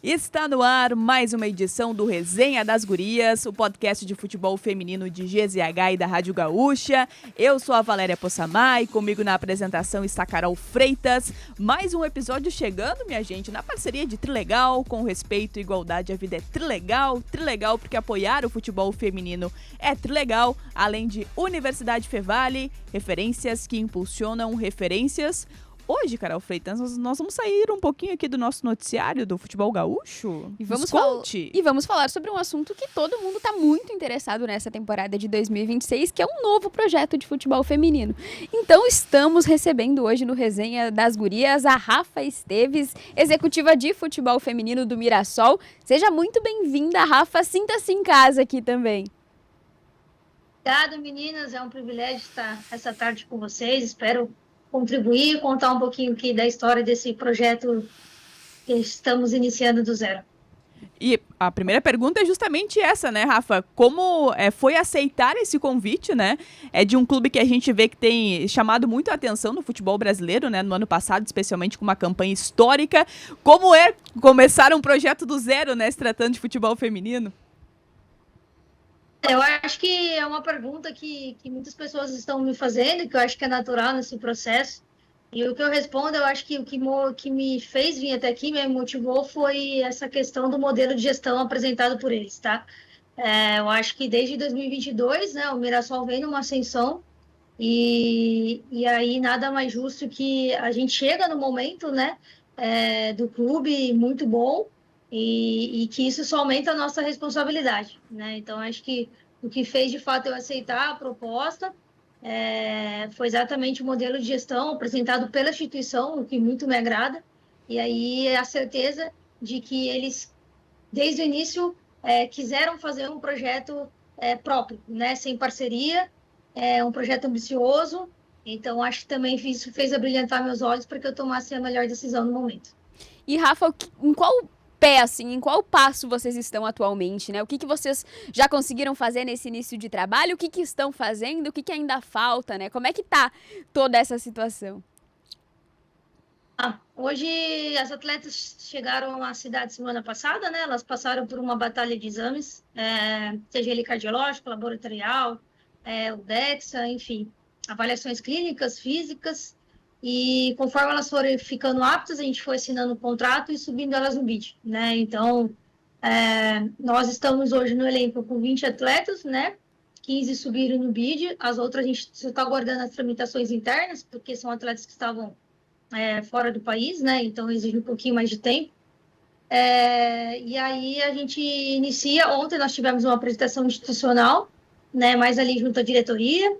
Está no ar mais uma edição do Resenha das Gurias, o podcast de futebol feminino de GZH e da Rádio Gaúcha. Eu sou a Valéria Possamay e comigo na apresentação está Carol Freitas. Mais um episódio chegando, minha gente, na parceria de Trilegal, com respeito e igualdade. A vida é Trilegal, Trilegal porque apoiar o futebol feminino é Trilegal, além de Universidade Fevale, referências que impulsionam referências. Hoje, Carol Freitas, nós vamos sair um pouquinho aqui do nosso noticiário do futebol gaúcho. E vamos falar sobre um assunto que todo mundo está muito interessado nessa temporada de 2026, que é um novo projeto de futebol feminino. Então, estamos recebendo hoje no Resenha das Gurias a Rafa Esteves, executiva de futebol feminino do Mirassol. Seja muito bem-vinda, Rafa. Sinta-se em casa aqui também. Obrigada, meninas. É um privilégio estar essa tarde com vocês. Espero contribuir, contar um pouquinho aqui da história desse projeto que estamos iniciando do zero. E a primeira pergunta é justamente essa, né, Rafa? Como foi aceitar esse convite, né? É de um clube que a gente vê que tem chamado muito a atenção no futebol brasileiro, né? No ano passado, especialmente com uma campanha histórica. Como é começar um projeto do zero, né? Se tratando de futebol feminino? Eu acho que é uma pergunta que muitas pessoas estão me fazendo, que eu acho que é natural nesse processo. E o que eu respondo, eu acho que o que me fez vir até aqui, me motivou, foi essa questão do modelo de gestão apresentado por eles, tá? Eu acho que desde 2022, né, o Mirassol vem numa ascensão e aí nada mais justo que a gente chega no momento, né, do clube muito bom, e que isso só aumenta a nossa responsabilidade, né? Então, acho que o que fez, de fato, eu aceitar a proposta foi exatamente o modelo de gestão apresentado pela instituição, o que muito me agrada, e aí a certeza de que eles, desde o início, quiseram fazer um projeto próprio, né? Sem parceria, um projeto ambicioso. Então, acho que também isso fez abrilhantar meus olhos para que eu tomasse a melhor decisão no momento. E, Rafa, em qual pé, assim, em qual passo vocês estão atualmente, né? O que vocês já conseguiram fazer nesse início de trabalho? O que estão fazendo? O que ainda falta, né? Como é que tá toda essa situação? Hoje, as atletas chegaram à cidade semana passada, né? Elas passaram por uma batalha de exames, seja ele cardiológico, laboratorial, o DEXA, enfim, avaliações clínicas, físicas. E conforme elas foram ficando aptas, a gente foi assinando o contrato e subindo elas no BID, né? Então, nós estamos hoje no elenco com 20 atletas, né? 15 subiram no BID, as outras a gente só está aguardando as tramitações internas, porque são atletas que estavam fora do país, né? Então, exige um pouquinho mais de tempo. E aí a gente inicia. Ontem nós tivemos uma apresentação institucional, né? Mais ali junto à diretoria.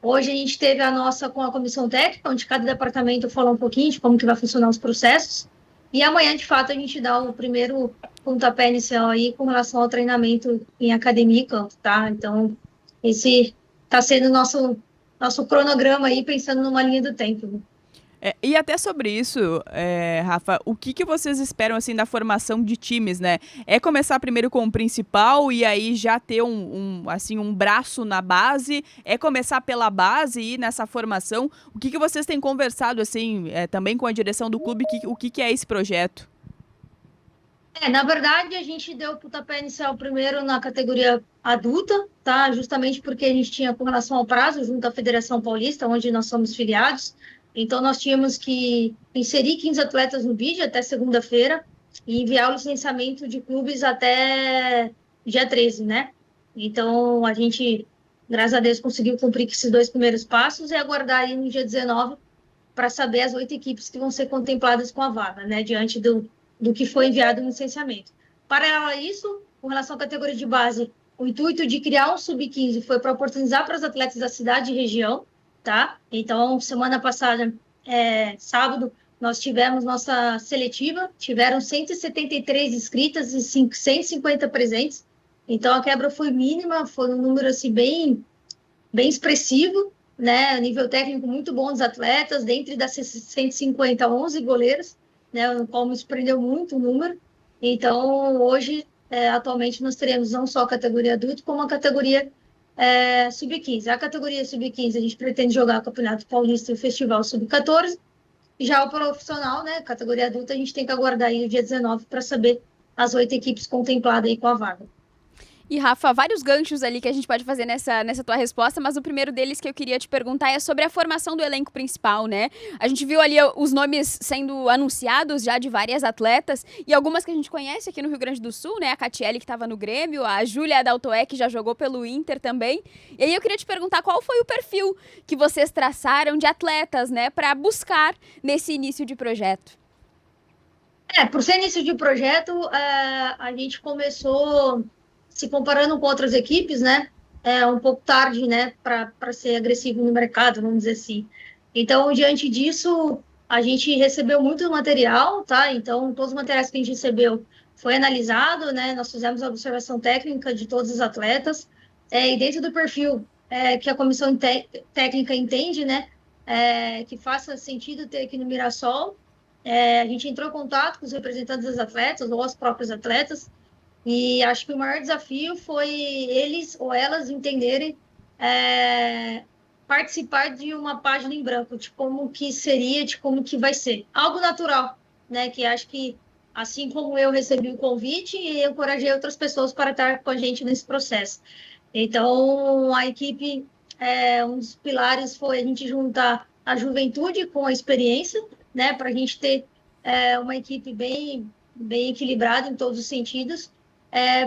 Hoje a gente teve a nossa com a comissão técnica, onde cada departamento fala um pouquinho de como que vai funcionar os processos. E amanhã, de fato, a gente dá o primeiro pontapé inicial aí com relação ao treinamento em academia e campo, tá? Então, esse está sendo o nosso cronograma aí, pensando numa linha do tempo. E até sobre isso, Rafa, o que vocês esperam assim da formação de times, né? É começar primeiro com o principal e aí já ter um braço na base? É começar pela base e ir nessa formação? O que vocês têm conversado assim também com a direção do clube? O que é esse projeto? Na verdade, a gente deu o pontapé inicial primeiro na categoria adulta, tá? Justamente porque a gente tinha com relação ao prazo junto à Federação Paulista, onde nós somos filiados. Então, nós tínhamos que inserir 15 atletas no BID até segunda-feira e enviar o licenciamento de clubes até dia 13, né? Então, a gente, graças a Deus, conseguiu cumprir esses dois primeiros passos e aguardar aí no dia 19 para saber as 8 equipes que vão ser contempladas com a vaga, né? Diante do que foi enviado no licenciamento. Paralelo a isso, com relação à categoria de base, o intuito de criar um sub-15 foi para oportunizar para os atletas da cidade e região, tá? Então, semana passada, sábado, nós tivemos nossa seletiva, tiveram 173 inscritas e 150 presentes, então a quebra foi mínima, foi um número assim, bem expressivo, né? Nível técnico muito bom dos atletas, dentre das 150, 11 goleiros, né? O qual me surpreendeu muito o número. Então, hoje, atualmente, nós teremos não só a categoria adulto, como a categoria sub-15. A categoria sub-15, a gente pretende jogar o Campeonato Paulista e o Festival sub-14. Já o profissional, né, categoria adulta, a gente tem que aguardar aí o dia 19 para saber as 8 equipes contempladas aí com a vaga. E, Rafa, vários ganchos ali que a gente pode fazer nessa tua resposta, mas o primeiro deles que eu queria te perguntar é sobre a formação do elenco principal, né? A gente viu ali os nomes sendo anunciados já de várias atletas, e algumas que a gente conhece aqui no Rio Grande do Sul, né? A Catiele, que estava no Grêmio, a Júlia Daltoé, que já jogou pelo Inter também. E aí eu queria te perguntar qual foi o perfil que vocês traçaram de atletas, né? Para buscar nesse início de projeto. Por ser início de projeto, a gente começou se comparando com outras equipes, né? Um pouco tarde, né? Para ser agressivo no mercado, vamos dizer assim. Então, diante disso, a gente recebeu muito material, tá? Então, todos os materiais que a gente recebeu foi analisado, né? Nós fizemos a observação técnica de todos os atletas, e dentro do perfil que a comissão técnica entende, né? Que faça sentido ter aqui no Mirassol. A gente entrou em contato com os representantes dos atletas, ou os próprios atletas, e acho que o maior desafio foi eles ou elas entenderem participar de uma página em branco, de como que seria, de como que vai ser. Algo natural, né? Que acho que, assim como eu recebi o convite, eu encorajei outras pessoas para estar com a gente nesse processo. Então, a equipe, um dos pilares foi a gente juntar a juventude com a experiência, né? Para a gente ter uma equipe bem equilibrada em todos os sentidos,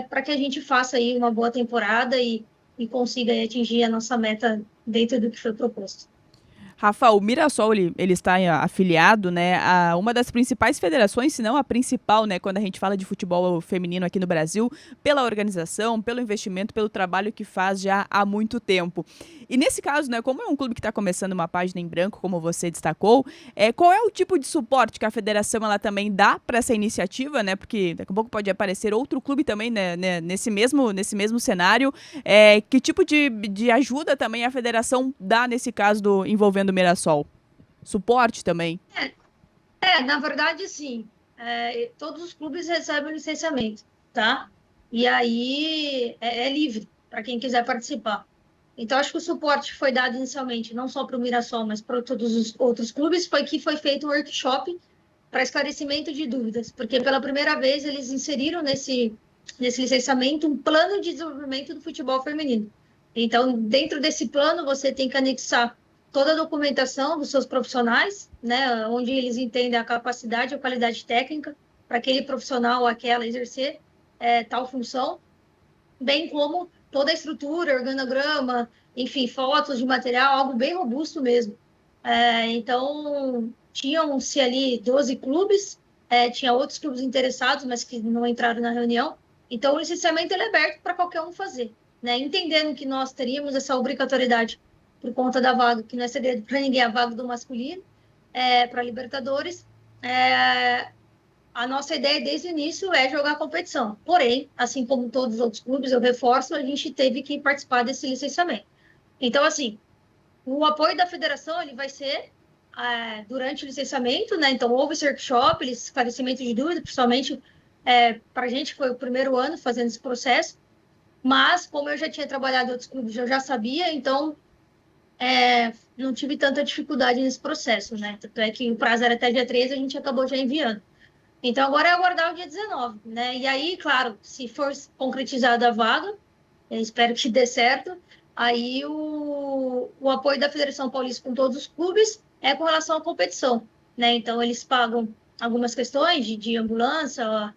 para que a gente faça aí uma boa temporada e consiga aí atingir a nossa meta dentro do que foi proposto. Rafa, o Mirassol ele está afiliado, né, a uma das principais federações, se não a principal, né, quando a gente fala de futebol feminino aqui no Brasil, pela organização, pelo investimento, pelo trabalho que faz já há muito tempo. E nesse caso, né, como é um clube que está começando uma página em branco, como você destacou, qual é o tipo de suporte que a federação ela também dá para essa iniciativa, né? Porque daqui a pouco pode aparecer outro clube também, né, nesse mesmo cenário. Que tipo de ajuda também a federação dá nesse caso envolvendo o Mirassol? Suporte também? Na verdade, sim. Todos os clubes recebem o licenciamento, tá? E aí é livre para quem quiser participar. Então, acho que o suporte que foi dado inicialmente, não só para o Mirassol, mas para todos os outros clubes, foi que foi feito um workshop para esclarecimento de dúvidas, porque pela primeira vez eles inseriram nesse licenciamento um plano de desenvolvimento do futebol feminino. Então, dentro desse plano, você tem que anexar toda a documentação dos seus profissionais, né, onde eles entendem a capacidade ou qualidade técnica para aquele profissional ou aquela exercer tal função, bem como toda a estrutura, organograma, enfim, fotos de material, algo bem robusto mesmo. Então, tinham-se ali 12 clubes, tinha outros clubes interessados, mas que não entraram na reunião. Então, o licenciamento é aberto para qualquer um fazer, né? Entendendo que nós teríamos essa obrigatoriedade por conta da vaga, que não é segredo para ninguém, a vaga do masculino, para Libertadores. A nossa ideia desde o início é jogar a competição. Porém, assim como todos os outros clubes, eu reforço, a gente teve que participar desse licenciamento. Então, assim, o apoio da federação ele vai ser durante o licenciamento, né? Então, houve esse workshop, esclarecimento de dúvidas, principalmente para a gente, que foi o primeiro ano fazendo esse processo. Mas, como eu já tinha trabalhado em outros clubes, eu já sabia, então não tive tanta dificuldade nesse processo, né? Tanto é que o prazo era até dia 13, a gente acabou já enviando. Então, agora é aguardar o dia 19, né? E aí, claro, se for concretizada a vaga, eu espero que dê certo, aí o apoio da Federação Paulista com todos os clubes é com relação à competição, né? Então, eles pagam algumas questões de ambulância,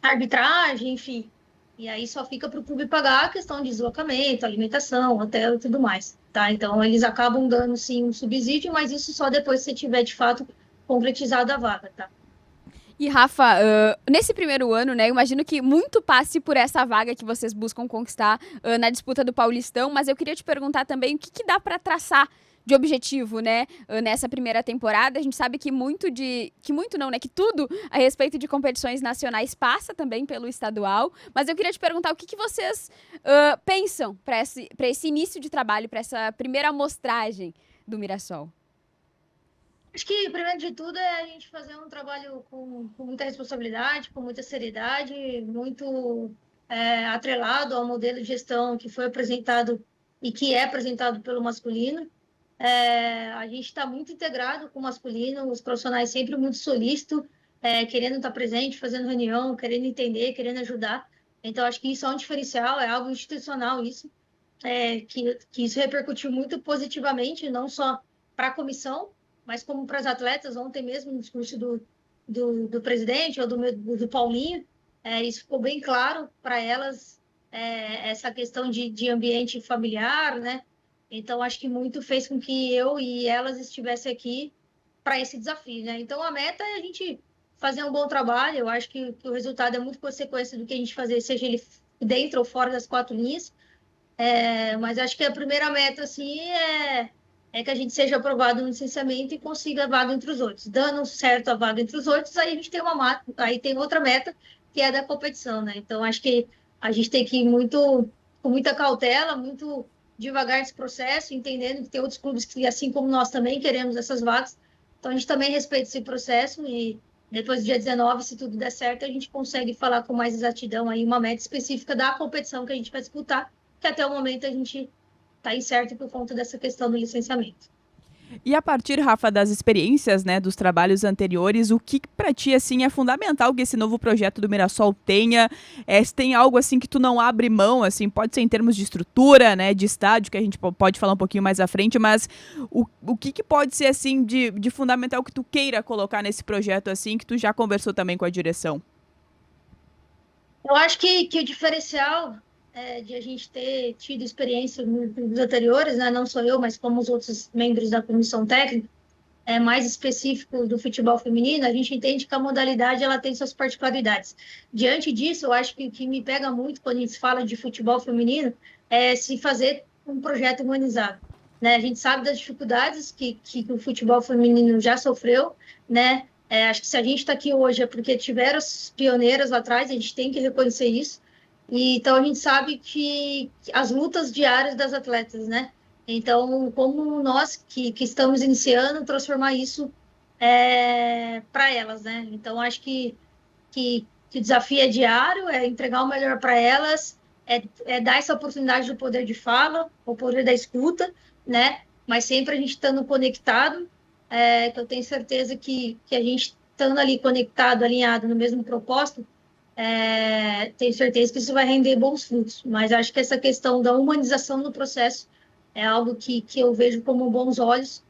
arbitragem, enfim. E aí só fica para o clube pagar a questão de deslocamento, alimentação, hotel e tudo mais, tá? Então, eles acabam dando, sim, um subsídio, mas isso só depois que você tiver, de fato, concretizada a vaga, tá? E, Rafa, nesse primeiro ano, né, eu imagino que muito passe por essa vaga que vocês buscam conquistar na disputa do Paulistão, mas eu queria te perguntar também o que dá para traçar de objetivo, né, nessa primeira temporada. A gente sabe que que tudo a respeito de competições nacionais passa também pelo estadual, mas eu queria te perguntar o que vocês pensam para esse início de trabalho, para essa primeira amostragem do Mirassol. Acho que, primeiro de tudo, é a gente fazer um trabalho com muita responsabilidade, com muita seriedade, muito atrelado ao modelo de gestão que foi apresentado e que é apresentado pelo masculino. A gente está muito integrado com o masculino, os profissionais sempre muito solícitos, querendo estar presente, fazendo reunião, querendo entender, querendo ajudar. Então, acho que isso é um diferencial, é algo institucional isso, que isso repercutiu muito positivamente, não só para a comissão, mas como para as atletas. Ontem mesmo, no discurso do presidente ou do Paulinho, isso ficou bem claro para elas, essa questão de ambiente familiar, né? Então, acho que muito fez com que eu e elas estivessem aqui para esse desafio, né? Então, a meta é a gente fazer um bom trabalho. Eu acho que o resultado é muito consequência do que a gente fazer, seja ele dentro ou fora das 4 linhas. Mas acho que a primeira meta, assim, é que a gente seja aprovado no licenciamento e consiga a vaga entre os outros. Dando certo a vaga entre os outros, aí a gente tem aí tem outra meta, que é a da competição, né? Então, acho que a gente tem que ir com muita cautela, muito devagar nesse processo, entendendo que tem outros clubes que, assim como nós também, queremos essas vagas. Então, a gente também respeita esse processo e depois do dia 19, se tudo der certo, a gente consegue falar com mais exatidão aí uma meta específica da competição que a gente vai disputar, que até o momento a gente está incerto por conta dessa questão do licenciamento. E a partir, Rafa, das experiências, né, dos trabalhos anteriores, o que para ti assim é fundamental que esse novo projeto do Mirassol tenha? Se tem algo assim que tu não abre mão, assim, pode ser em termos de estrutura, né, de estádio, que a gente pode falar um pouquinho mais à frente, mas o que pode ser assim de fundamental que tu queira colocar nesse projeto assim, que tu já conversou também com a direção? Eu acho que o diferencial de a gente ter tido experiência nos anteriores, né, não só eu, mas como os outros membros da comissão técnica, mais específico do futebol feminino, a gente entende que a modalidade ela tem suas particularidades. Diante disso, eu acho que o que me pega muito quando a gente fala de futebol feminino é se fazer um projeto humanizado. Né? A gente sabe das dificuldades que o futebol feminino já sofreu, né? Acho que se a gente está aqui hoje é porque tiveram as pioneiras lá atrás, a gente tem que reconhecer isso. E, então, a gente sabe que as lutas diárias das atletas, né? Então, como nós que estamos iniciando, transformar isso para elas, né? Então, acho que o desafio é diário, é entregar o melhor para elas, dar essa oportunidade do poder de fala, o poder da escuta, né? Mas sempre a gente estando conectado, que eu tenho certeza que a gente estando ali conectado, alinhado no mesmo propósito, tenho certeza que isso vai render bons frutos. Mas acho que essa questão da humanização do processo é algo que eu vejo como bons olhos,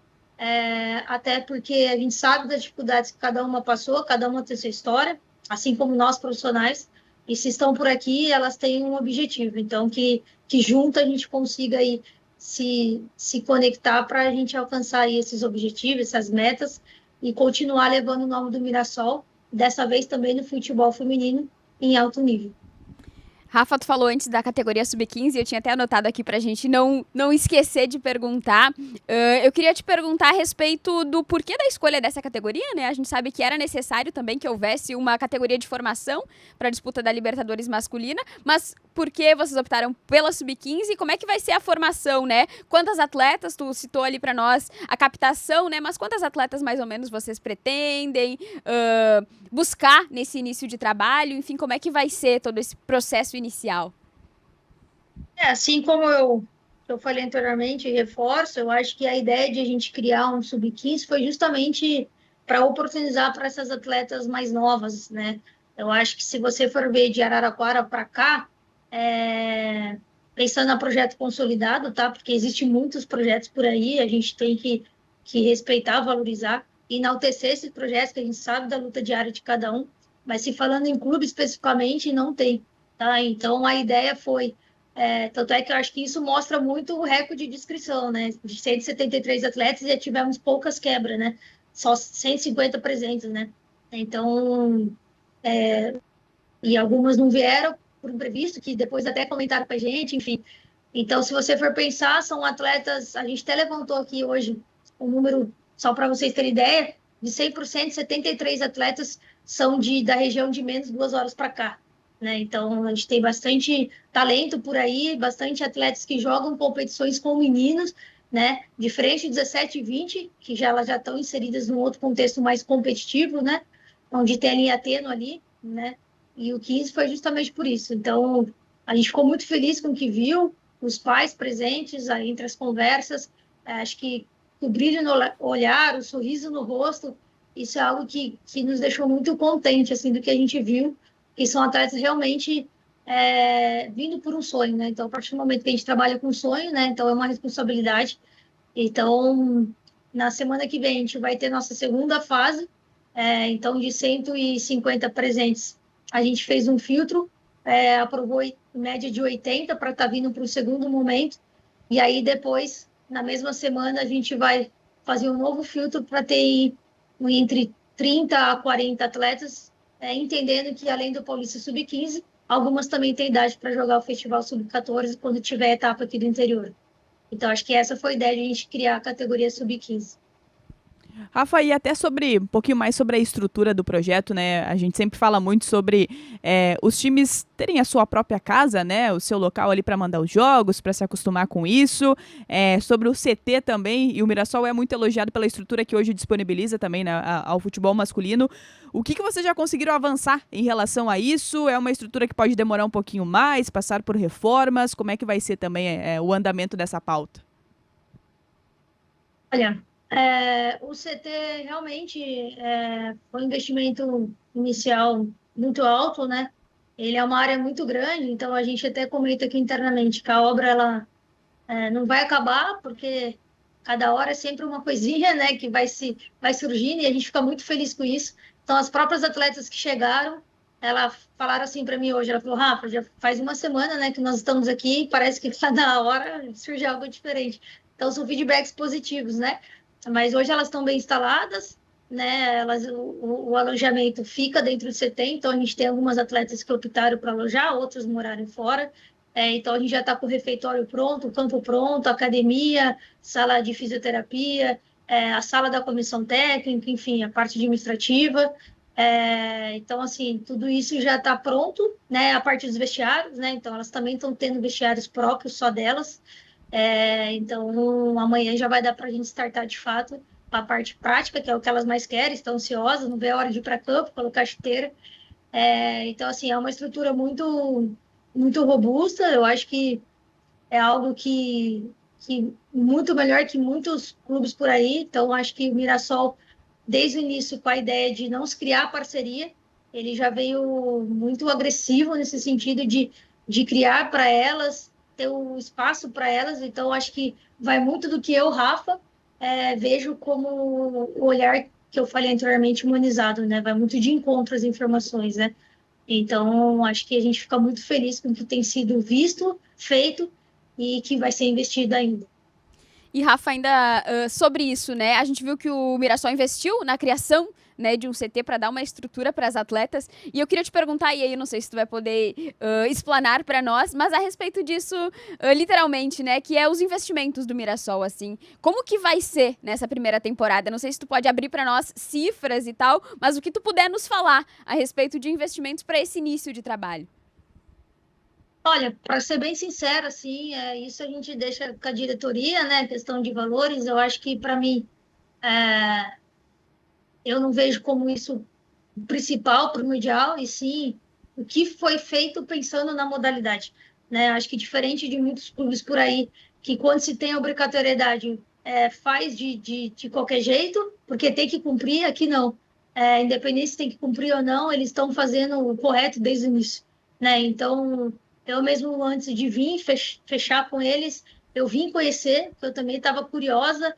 até porque a gente sabe das dificuldades que cada uma passou, cada uma tem sua história, assim como nós profissionais, e se estão por aqui, elas têm um objetivo. Então, que junto a gente consiga aí se conectar para a gente alcançar aí esses objetivos, essas metas, e continuar levando o nome do Mirassol, dessa vez também no futebol feminino, em alto nível. Rafa, tu falou antes da categoria sub-15, eu tinha até anotado aqui pra gente não esquecer de perguntar. Eu queria te perguntar a respeito do porquê da escolha dessa categoria, né? A gente sabe que era necessário também que houvesse uma categoria de formação para a disputa da Libertadores masculina, mas por que vocês optaram pela sub-15 e como é que vai ser a formação, né? Quantas atletas, tu citou ali para nós a captação, né? Mas quantas atletas mais ou menos vocês pretendem buscar nesse início de trabalho? Enfim, como é que vai ser todo esse processo inicial? Assim como eu falei anteriormente, e reforço, eu acho que a ideia de a gente criar um sub-15 foi justamente para oportunizar para essas atletas mais novas, né? Eu acho que se você for ver de Araraquara para cá, pensando no projeto consolidado, tá? Porque existem muitos projetos por aí, a gente tem que respeitar, valorizar, enaltecer esses projetos, que a gente sabe da luta diária de cada um, mas se falando em clube especificamente, não tem, tá? Então, a ideia foi tanto é que eu acho que isso mostra muito o recorde de inscrição, né? De 173 atletas e tivemos poucas quebras, né? Só 150 presentes, né? Então, e algumas não vieram por imprevisto, que depois até comentaram com a gente, enfim. Então, se você for pensar, são atletas, a gente até levantou aqui hoje um número, só para vocês terem ideia, de 100%, 73 atletas são da região de menos 2 horas para cá. Né? Então, a gente tem bastante talento por aí, bastante atletas que jogam competições com meninos, né? Diferente de 17 e 20, que elas já estão inseridas num outro contexto mais competitivo, né? Onde tem a linha tênue ali, né? E o 15 foi justamente por isso. Então, a gente ficou muito feliz com o que viu, os pais presentes aí entre as conversas, acho que o brilho no olhar, o sorriso no rosto isso é algo que nos deixou muito contente, assim, do que a gente viu, que são atletas realmente vindo por um sonho, né? Então, a partir do momento que a gente trabalha com sonho, né? Então, é uma responsabilidade. Então, na semana que vem, a gente vai ter nossa segunda fase. Então, de 150 presentes, a gente fez um filtro, aprovou em média de 80 para estar vindo para o segundo momento. E aí, depois, na mesma semana, a gente vai fazer um novo filtro para ter entre 30 a 40 atletas, entendendo que, além do Paulista Sub-15, algumas também têm idade para jogar o Festival Sub-14 quando tiver etapa aqui do interior. Então, acho que essa foi a ideia de a gente criar a categoria Sub-15. Rafa, e até um pouquinho mais sobre a estrutura do projeto, né? A gente sempre fala muito sobre os times terem a sua própria casa, né? O seu local ali para mandar os jogos, para se acostumar com isso. Sobre o CT também, e o Mirassol é muito elogiado pela estrutura que hoje disponibiliza também, né, ao futebol masculino. O que vocês já conseguiram avançar em relação a isso? É uma estrutura que pode demorar um pouquinho mais, passar por reformas? Como é que vai ser também o andamento dessa pauta? Olha, o CT realmente foi um investimento inicial muito alto, né? Ele é uma área muito grande, então a gente até comenta aqui internamente que a obra ela não vai acabar, porque cada hora é sempre uma coisinha, né, que vai surgindo e a gente fica muito feliz com isso. Então, as próprias atletas que chegaram, elas falaram assim para mim hoje, ela falou, Rafa, já faz uma semana, né, que nós estamos aqui, parece que cada hora surge algo diferente. Então, são feedbacks positivos, né? Mas hoje elas estão bem instaladas, né? O alojamento fica dentro do CT, então a gente tem algumas atletas que optaram para alojar, outras moraram fora. Então a gente já está com o refeitório pronto, o campo pronto, a academia, sala de fisioterapia, a sala da comissão técnica, enfim, a parte administrativa. Então, assim, tudo isso já está pronto, né? A parte dos vestiários, né? Então, elas também estão tendo vestiários próprios só delas. Então, amanhã já vai dar para a gente startar de fato a parte prática, que é o que elas mais querem, estão ansiosas, não vê a hora de ir para campo, colocar chuteira. Então, assim, é uma estrutura muito, muito robusta. Eu acho que é algo que muito melhor que muitos clubes por aí. Então, acho que o Mirassol, desde o início, com a ideia de não se criar parceria, ele já veio muito agressivo nesse sentido de criar para elas, ter o espaço para elas. Então, acho que vai muito do que eu, Rafa, vejo como o olhar que eu falei anteriormente, humanizado, né? Vai muito de encontro às informações, né? Então, acho que a gente fica muito feliz com o que tem sido visto, feito e que vai ser investido ainda. E, Rafa, ainda sobre isso, né? A gente viu que o Mirassol investiu na criação, né, de um CT para dar uma estrutura para as atletas. E eu queria te perguntar, e aí eu não sei se tu vai poder explanar para nós, mas a respeito disso, literalmente, né, que é os investimentos do Mirassol, assim. Como que vai ser nessa primeira temporada? Não sei se tu pode abrir para nós cifras e tal, mas o que tu puder nos falar a respeito de investimentos para esse início de trabalho. Olha, para ser bem sincera, assim, isso a gente deixa com a diretoria, né, questão de valores. Eu acho que, para mim, eu não vejo como isso principal, primordial, e sim o que foi feito pensando na modalidade, né? Acho que diferente de muitos clubes por aí, que quando se tem a obrigatoriedade, faz de qualquer jeito, porque tem que cumprir, aqui não. Independente se tem que cumprir ou não, eles estão fazendo o correto desde o início, né? Então, eu mesmo antes de vir fechar com eles, eu vim conhecer, eu também estava curiosa,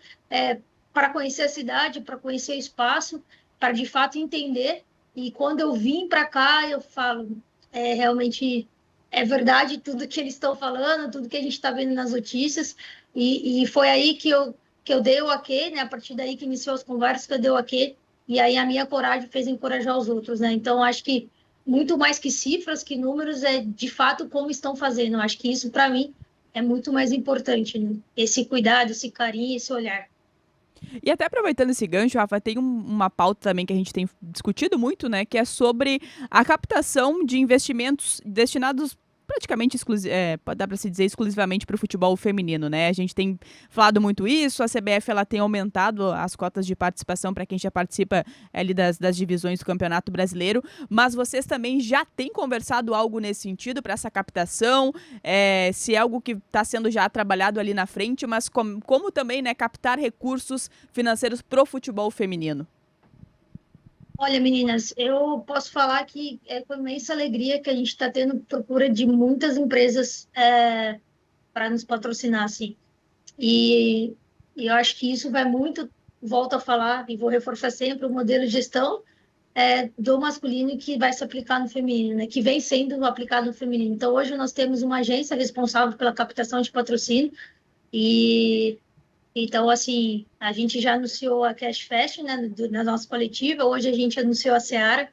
para conhecer a cidade, para conhecer o espaço, para de fato entender. E quando eu vim para cá, eu falo, realmente é verdade tudo que eles estão falando, tudo que a gente está vendo nas notícias. E foi aí que eu dei o ok, né? A partir daí que iniciou as conversas, que eu dei o ok. E aí a minha coragem fez encorajar os outros, né? Então, acho que muito mais que cifras, que números, é de fato como estão fazendo. Eu acho que isso, para mim, é muito mais importante, né? Esse cuidado, esse carinho, esse olhar. E até aproveitando esse gancho, Rafa, tem uma pauta também que a gente tem discutido muito, né, que é sobre a captação de investimentos destinados praticamente dá para se dizer exclusivamente para o futebol feminino, né? A gente tem falado muito isso, a CBF ela tem aumentado as cotas de participação para quem já participa ali das divisões do Campeonato Brasileiro, mas vocês também já têm conversado algo nesse sentido para essa captação, se é algo que está sendo já trabalhado ali na frente, mas como também, né, captar recursos financeiros para o futebol feminino? Olha, meninas, eu posso falar que é com imensa alegria que a gente está tendo procura de muitas empresas para nos patrocinar, assim. E, e eu acho que isso vai muito, volto a falar e vou reforçar sempre, o modelo de gestão do masculino que vai se aplicar no feminino, né? Que vem sendo aplicado no feminino. Então, hoje nós temos uma agência responsável pela captação de patrocínio e então, assim, a gente já anunciou a Cash Fest, né, na nossa coletiva, hoje a gente anunciou a Seara,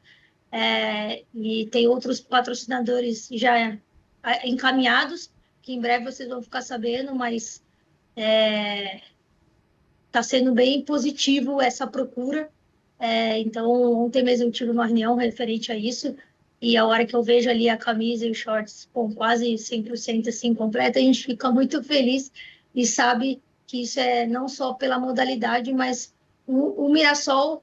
e tem outros patrocinadores já encaminhados, que em breve vocês vão ficar sabendo, mas está sendo bem positivo essa procura. Então, ontem mesmo eu tive uma reunião referente a isso, e a hora que eu vejo ali a camisa e os shorts com quase 100% assim completa, a gente fica muito feliz e sabe que isso é não só pela modalidade, mas o Mirassol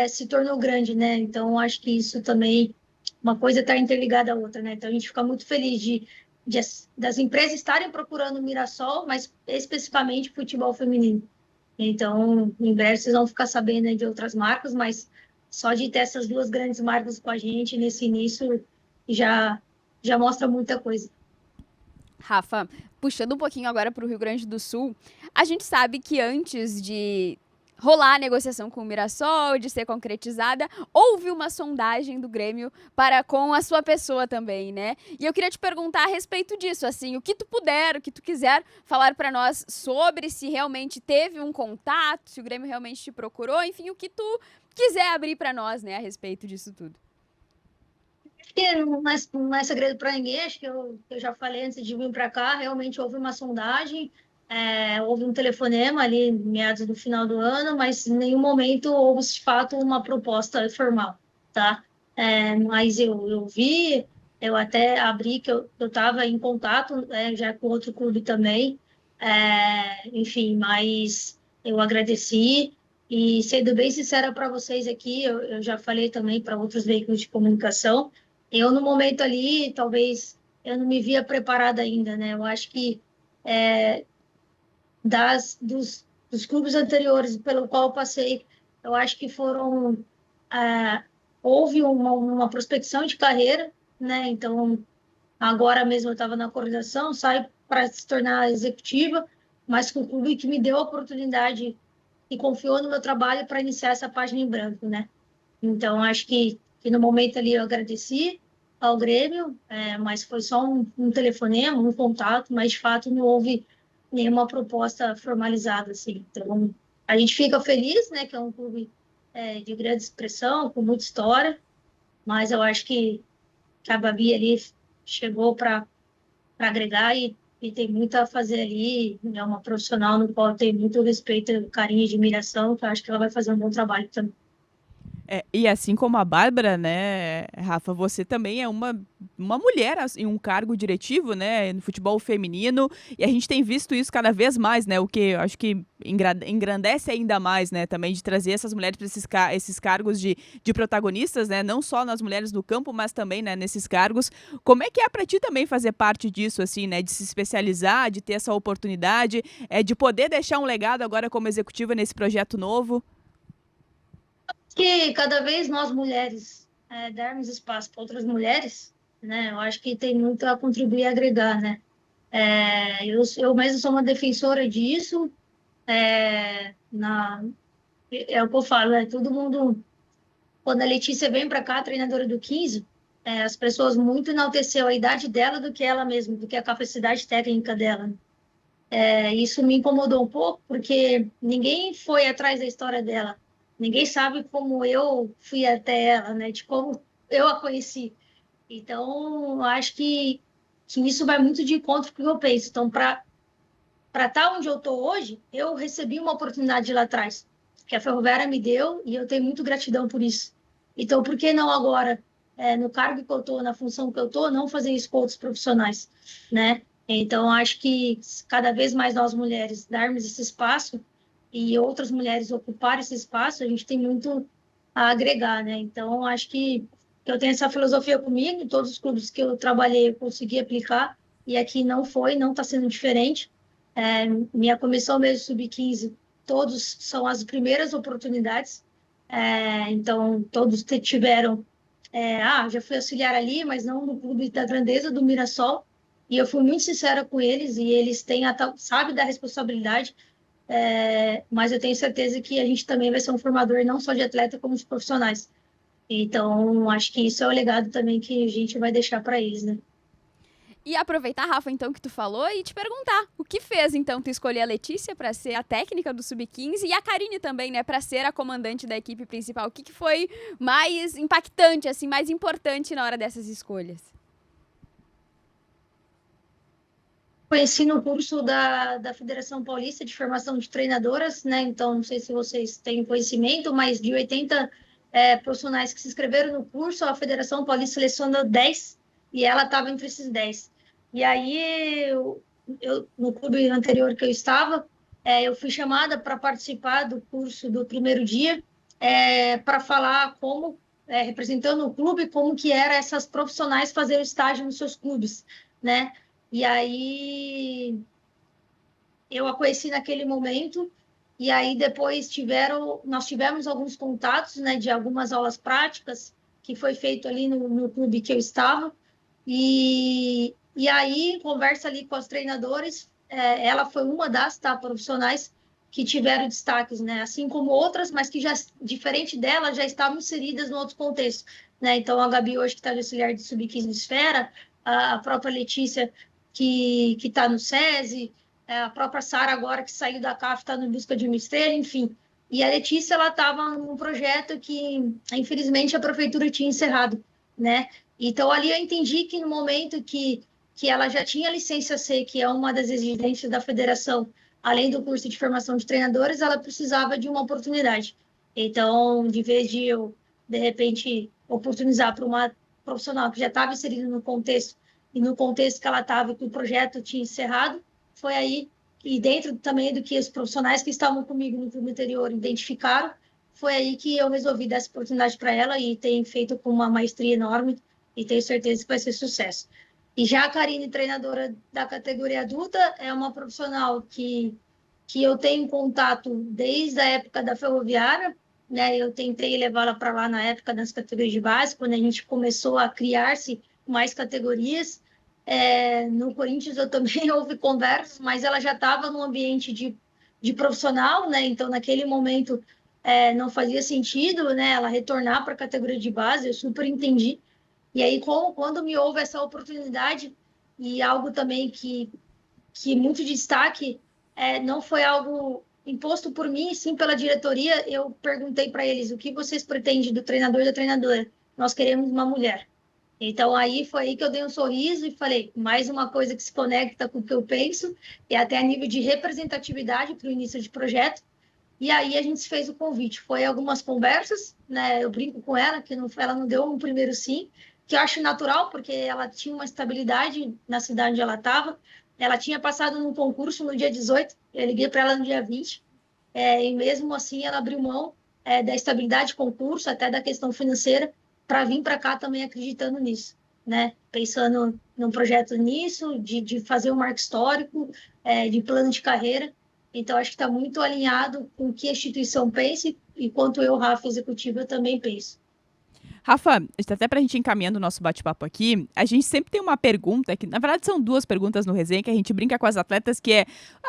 se tornou grande, né? Então, acho que isso também, uma coisa está interligada à outra, né? Então, a gente fica muito feliz das empresas estarem procurando o Mirassol, mas especificamente futebol feminino. Então, em breve vocês vão ficar sabendo aí de outras marcas, mas só de ter essas duas grandes marcas com a gente nesse início já, já mostra muita coisa. Rafa, puxando um pouquinho agora para o Rio Grande do Sul, a gente sabe que antes de rolar a negociação com o Mirassol, de ser concretizada, houve uma sondagem do Grêmio para com a sua pessoa também, né? E eu queria te perguntar a respeito disso, assim, o que tu puder, o que tu quiser falar para nós sobre se realmente teve um contato, se o Grêmio realmente te procurou, enfim, o que tu quiser abrir para nós, né, a respeito disso tudo. Que não é segredo para ninguém, acho que eu já falei antes de vir para cá, realmente houve uma sondagem, houve um telefonema ali, meados do final do ano, mas em nenhum momento houve, de fato, uma proposta formal, tá? Mas eu vi, eu até abri que eu estava em contato já com outro clube também, enfim, mas eu agradeci e, sendo bem sincera para vocês aqui, eu já falei também para outros veículos de comunicação, eu, no momento ali, talvez eu não me via preparada ainda, né? Eu acho que dos clubes anteriores pelo qual eu passei, eu acho que houve uma prospecção de carreira, né? Então, agora mesmo eu estava na coordenação, saio para se tornar executiva, mas com o clube que me deu a oportunidade e confiou no meu trabalho para iniciar essa página em branco, né? Então, acho que no momento ali eu agradeci ao Grêmio, mas foi só um telefonema, um contato, mas de fato não houve nenhuma proposta formalizada, assim. Então, a gente fica feliz, né, que é um clube de grande expressão, com muita história, mas eu acho que a Babi ali chegou para agregar e tem muito a fazer ali, é uma profissional no qual eu tenho muito respeito, carinho e admiração, que eu acho que ela vai fazer um bom trabalho também. E assim como a Bárbara, né, Rafa, você também é uma mulher em um cargo diretivo, né, no futebol feminino, e a gente tem visto isso cada vez mais, né, o que eu acho que engrandece ainda mais, né, também de trazer essas mulheres para esses cargos de protagonistas, né, não só nas mulheres do campo, mas também, né, nesses cargos. Como é que é para ti também fazer parte disso, assim, né, de se especializar, de ter essa oportunidade, de poder deixar um legado agora como executiva nesse projeto novo? Que cada vez nós mulheres darmos espaço para outras mulheres, né? Eu acho que tem muito a contribuir e agregar, né? Eu mesmo sou uma defensora disso. É o que eu falo, né? Todo mundo, quando a Letícia vem para cá, treinadora do 15, as pessoas muito enalteceu a idade dela do que ela mesma, do que a capacidade técnica dela. Isso me incomodou um pouco, porque ninguém foi atrás da história dela. Ninguém sabe como eu fui até ela, né? De como eu a conheci. Então, eu acho que isso vai muito de encontro com o que eu penso. Então, para estar onde eu estou hoje, eu recebi uma oportunidade lá atrás, que a Ferroviária me deu, e eu tenho muito gratidão por isso. Então, por que não agora, no cargo que eu estou, na função que eu estou, não fazer isso com outros profissionais, né? Então, acho que cada vez mais nós mulheres darmos esse espaço e outras mulheres ocuparem esse espaço, a gente tem muito a agregar, né? Então, acho que eu tenho essa filosofia comigo, em todos os clubes que eu trabalhei, eu consegui aplicar, e aqui não foi, não está sendo diferente. Minha comissão mesmo sub-15, todos são as primeiras oportunidades. Então todos tiveram, já fui auxiliar ali, mas não no clube da Grandeza do Mirassol, e eu fui muito sincera com eles, e eles sabem da responsabilidade, mas eu tenho certeza que a gente também vai ser um formador não só de atleta, como de profissionais. Então, acho que isso é o legado também que a gente vai deixar para eles, né? E aproveitar, Rafa, então, que tu falou e te perguntar, o que fez, então, tu escolher a Letícia para ser a técnica do Sub-15 e a Karine também, né, para ser a comandante da equipe principal? O que foi mais impactante, assim, mais importante na hora dessas escolhas? Conheci no curso da Federação Paulista de Formação de Treinadoras, né? Então, não sei se vocês têm conhecimento, mas de 80 profissionais que se inscreveram no curso, a Federação Paulista selecionou 10 e ela estava entre esses 10. E aí, no clube anterior que eu estava, eu fui chamada para participar do curso do primeiro dia, para falar como, representando o clube, como que era essas profissionais fazer o estágio nos seus clubes, né? E aí eu a conheci naquele momento, e aí depois nós tivemos alguns contatos, né, de algumas aulas práticas que foi feito ali no clube que eu estava, e aí conversa ali com os treinadores, ela foi uma das profissionais que tiveram destaques, né, assim como outras, mas que já, diferente dela, já estavam inseridas no outro contexto, né, então a Gabi hoje que está de auxiliar de sub-15 esfera, a própria Letícia que está no SESI, a própria Sara agora que saiu da CAF está no busca de uma estrela, enfim. E a Letícia, ela estava num projeto que, infelizmente, a prefeitura tinha encerrado, né? Então, ali eu entendi que no momento que ela já tinha licença C, que é uma das exigências da federação, além do curso de formação de treinadores, ela precisava de uma oportunidade. Então, de vez de eu, de repente, oportunizar para uma profissional que já estava inserida no contexto, e no contexto que ela estava, que o projeto tinha encerrado, foi aí, e dentro também do que os profissionais que estavam comigo no clube anterior identificaram, foi aí que eu resolvi dar essa oportunidade para ela e tenho feito com uma maestria enorme e tenho certeza que vai ser sucesso. E já a Karine, treinadora da categoria adulta, é uma profissional que eu tenho contato desde a época da Ferroviária, né? Eu tentei levá-la para lá na época das categorias de base, quando a gente começou a criar-se mais categorias. No Corinthians eu também houve conversas, mas ela já estava no ambiente de profissional, né? Então, naquele momento, não fazia sentido, né? Ela retornar para a categoria de base, eu super entendi. E aí, quando me houve essa oportunidade, e algo também que muito destaque, não foi algo imposto por mim, sim pela diretoria, eu perguntei para eles, o que vocês pretendem do treinador e da treinadora? Nós queremos uma mulher. Então, aí foi aí que eu dei um sorriso e falei, mais uma coisa que se conecta com o que eu penso, e até a nível de representatividade para o início de projeto. E aí a gente fez o convite. Foi algumas conversas, né? Eu brinco com ela, que ela não deu um primeiro sim, que eu acho natural, porque ela tinha uma estabilidade na cidade onde ela estava. Ela tinha passado num concurso no dia 18, eu liguei para ela no dia 20, e mesmo assim ela abriu mão da estabilidade de concurso, até da questão financeira, para vir para cá também acreditando nisso, né? Pensando num projeto nisso, de fazer um marco histórico, de plano de carreira. Então, acho que está muito alinhado com o que a instituição pensa e quanto eu, Rafa, executiva, também penso. Rafa, até pra gente encaminhando o nosso bate-papo aqui, a gente sempre tem uma pergunta, que na verdade são duas perguntas no resenha, que a gente brinca com as atletas, que é,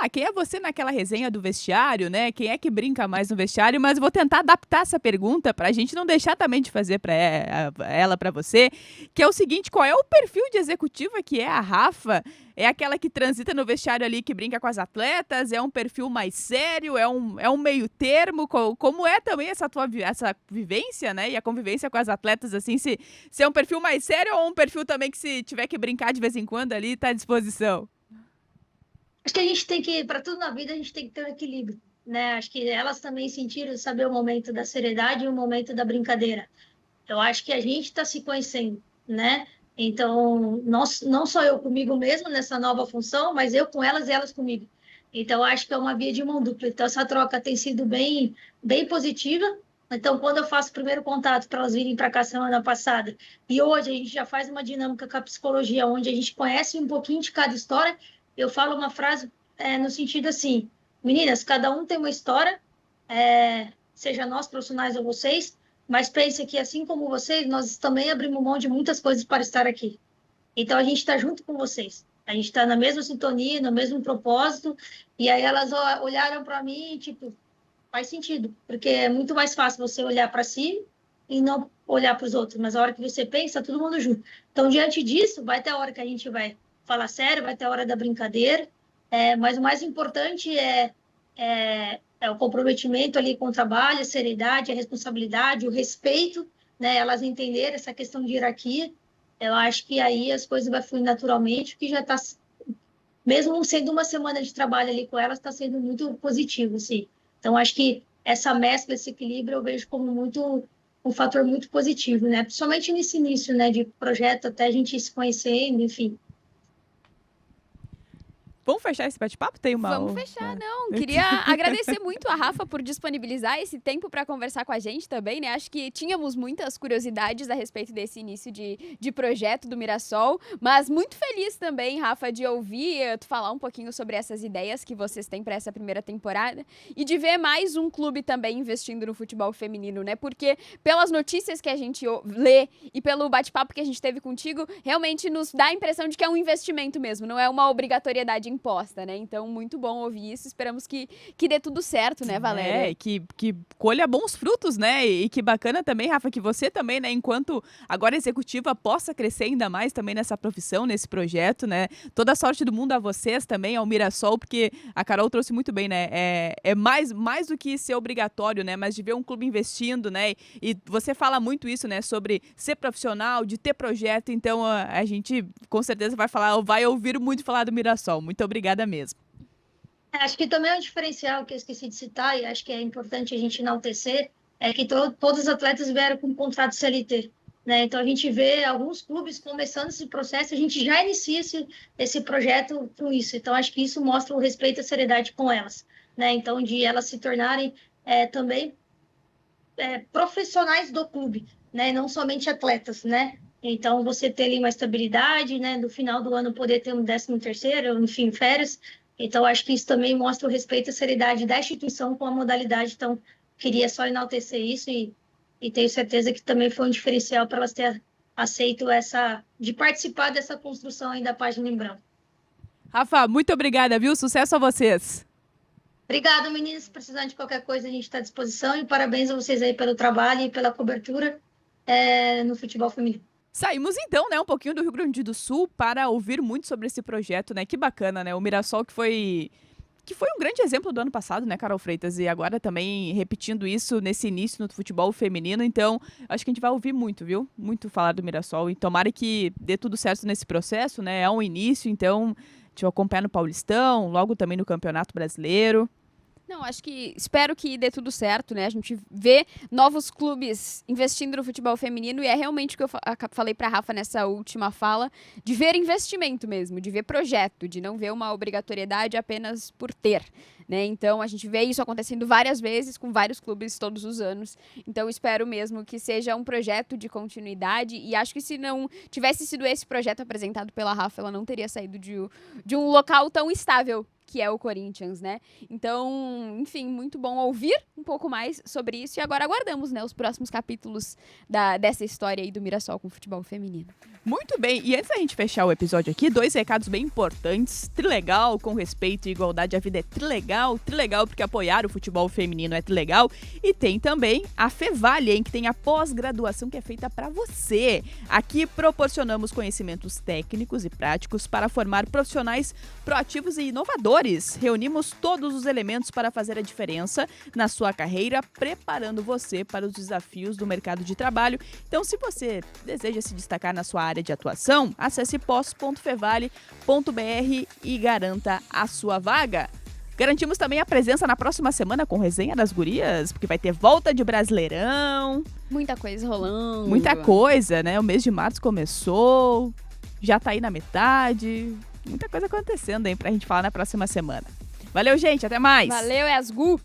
quem é você naquela resenha do vestiário, né? Quem é que brinca mais no vestiário? Mas eu vou tentar adaptar essa pergunta pra gente não deixar também de fazer pra ela pra você, que é o seguinte, qual é o perfil de executiva que é a Rafa? É aquela que transita no vestiário ali, que brinca com as atletas? É um perfil mais sério? É um meio termo? Como é também essa vivência, né? E a convivência com as atletas, assim, se é um perfil mais sério ou um perfil também que se tiver que brincar de vez em quando ali, tá à disposição? Acho que a gente tem que, para tudo na vida, a gente tem que ter um equilíbrio, né? Acho que elas também sentiram saber o momento da seriedade e o momento da brincadeira. Eu acho que a gente está se conhecendo, né? Então, não só eu comigo mesmo nessa nova função, mas eu com elas e elas comigo. Então, acho que é uma via de mão dupla. Então, essa troca tem sido bem, bem positiva. Então, quando eu faço o primeiro contato para elas virem para cá semana passada, e hoje a gente já faz uma dinâmica com a psicologia, onde a gente conhece um pouquinho de cada história, eu falo uma frase no sentido assim, meninas, cada um tem uma história, seja nós profissionais ou vocês, mas pense que, assim como vocês, nós também abrimos mão de muitas coisas para estar aqui. Então, a gente está junto com vocês. A gente está na mesma sintonia, no mesmo propósito, e aí elas olharam para mim e, tipo, faz sentido, porque é muito mais fácil você olhar para si e não olhar para os outros, mas a hora que você pensa, todo mundo junto. Então, diante disso, vai ter a hora que a gente vai falar sério, vai ter a hora da brincadeira, mas o mais importante é o comprometimento ali com o trabalho, a seriedade, a responsabilidade, o respeito, né? Elas entenderem essa questão de hierarquia. Eu acho que aí as coisas vão fluir naturalmente, que já está, mesmo sendo uma semana de trabalho ali com elas, está sendo muito positivo, assim. Então, acho que essa mescla, esse equilíbrio, eu vejo como um fator muito positivo, né? Principalmente nesse início, né, de projeto, até a gente se conhecendo, enfim. Vamos fechar esse bate-papo? Vamos fechar, não. Queria agradecer muito a Rafa por disponibilizar esse tempo para conversar com a gente também, né? Acho que tínhamos muitas curiosidades a respeito desse início de projeto do Mirassol, mas muito feliz também, Rafa, de ouvir tu falar um pouquinho sobre essas ideias que vocês têm para essa primeira temporada e de ver mais um clube também investindo no futebol feminino, né? Porque pelas notícias que a gente lê e pelo bate-papo que a gente teve contigo, realmente nos dá a impressão de que é um investimento mesmo, não é uma obrigatoriedade imposta, né? Então, muito bom ouvir isso. Esperamos que dê tudo certo, né, Valéria? Que colha bons frutos, né? E que bacana também, Rafa, que você também, né, enquanto agora executiva, possa crescer ainda mais também nessa profissão, nesse projeto, né? Toda a sorte do mundo a vocês também, ao Mirassol, porque a Carol trouxe muito bem, né? É mais do que ser obrigatório, né? Mas de ver um clube investindo, né? E você fala muito isso, né? Sobre ser profissional, de ter projeto. Então, a gente com certeza vai ouvir muito falar do Mirassol. Muito obrigada mesmo. Acho que também é um diferencial que eu esqueci de citar, e acho que é importante a gente enaltecer, é que todos os atletas vieram com contrato CLT, né? Então, a gente vê alguns clubes começando esse processo, a gente já inicia esse projeto com isso. Então, acho que isso mostra o respeito e a seriedade com elas, né? Então, de elas se tornarem também profissionais do clube, né? Não somente atletas, né? Então, você ter ali uma estabilidade, né? No final do ano poder ter um 13º, enfim, férias. Então, acho que isso também mostra o respeito e a seriedade da instituição com a modalidade. Então, queria só enaltecer isso e tenho certeza que também foi um diferencial para elas terem aceito de participar dessa construção aí da página em branco. Rafa, muito obrigada, viu? Sucesso a vocês! Obrigada, meninas. Precisando de qualquer coisa, a gente está à disposição. E parabéns a vocês aí pelo trabalho e pela cobertura no futebol feminino. Saímos então, né, um pouquinho do Rio Grande do Sul para ouvir muito sobre esse projeto, né? Que bacana, né? O Mirassol que foi um grande exemplo do ano passado, né, Carol Freitas? E agora também repetindo isso nesse início no futebol feminino. Então, acho que a gente vai ouvir muito, viu? Muito falar do Mirassol. E tomara que dê tudo certo nesse processo, né? É um início, então a gente vai acompanhar no Paulistão, logo também no Campeonato Brasileiro. Não, espero que dê tudo certo, né? A gente vê novos clubes investindo no futebol feminino e é realmente o que eu falei pra Rafa nessa última fala, de ver investimento mesmo, de ver projeto, de não ver uma obrigatoriedade apenas por ter, né? Então, a gente vê isso acontecendo várias vezes com vários clubes todos os anos. Então, espero mesmo que seja um projeto de continuidade e acho que se não tivesse sido esse projeto apresentado pela Rafa, ela não teria saído de um local tão estável que é o Corinthians, né? Então, enfim, muito bom ouvir um pouco mais sobre isso. E agora aguardamos, né, os próximos capítulos dessa história aí do Mirassol com o futebol feminino. Muito bem, e antes da gente fechar o episódio aqui, 2 recados bem importantes. Trilegal, com respeito e igualdade, a vida é trilegal. Trilegal porque apoiar o futebol feminino é trilegal. E tem também a Fevale, hein, que tem a pós-graduação que é feita para você. Aqui proporcionamos conhecimentos técnicos e práticos para formar profissionais proativos e inovadores. Reunimos todos os elementos para fazer a diferença na sua carreira, preparando você para os desafios do mercado de trabalho. Então, se você deseja se destacar na sua área de atuação, acesse pos.fevale.br e garanta a sua vaga. Garantimos também a presença na próxima semana com Resenha das Gurias, porque vai ter volta de Brasileirão. Muita coisa rolando. Muita coisa, né? O mês de março começou, já tá aí na metade. Muita coisa acontecendo aí pra gente falar na próxima semana. Valeu, gente. Até mais. Valeu, Asgu.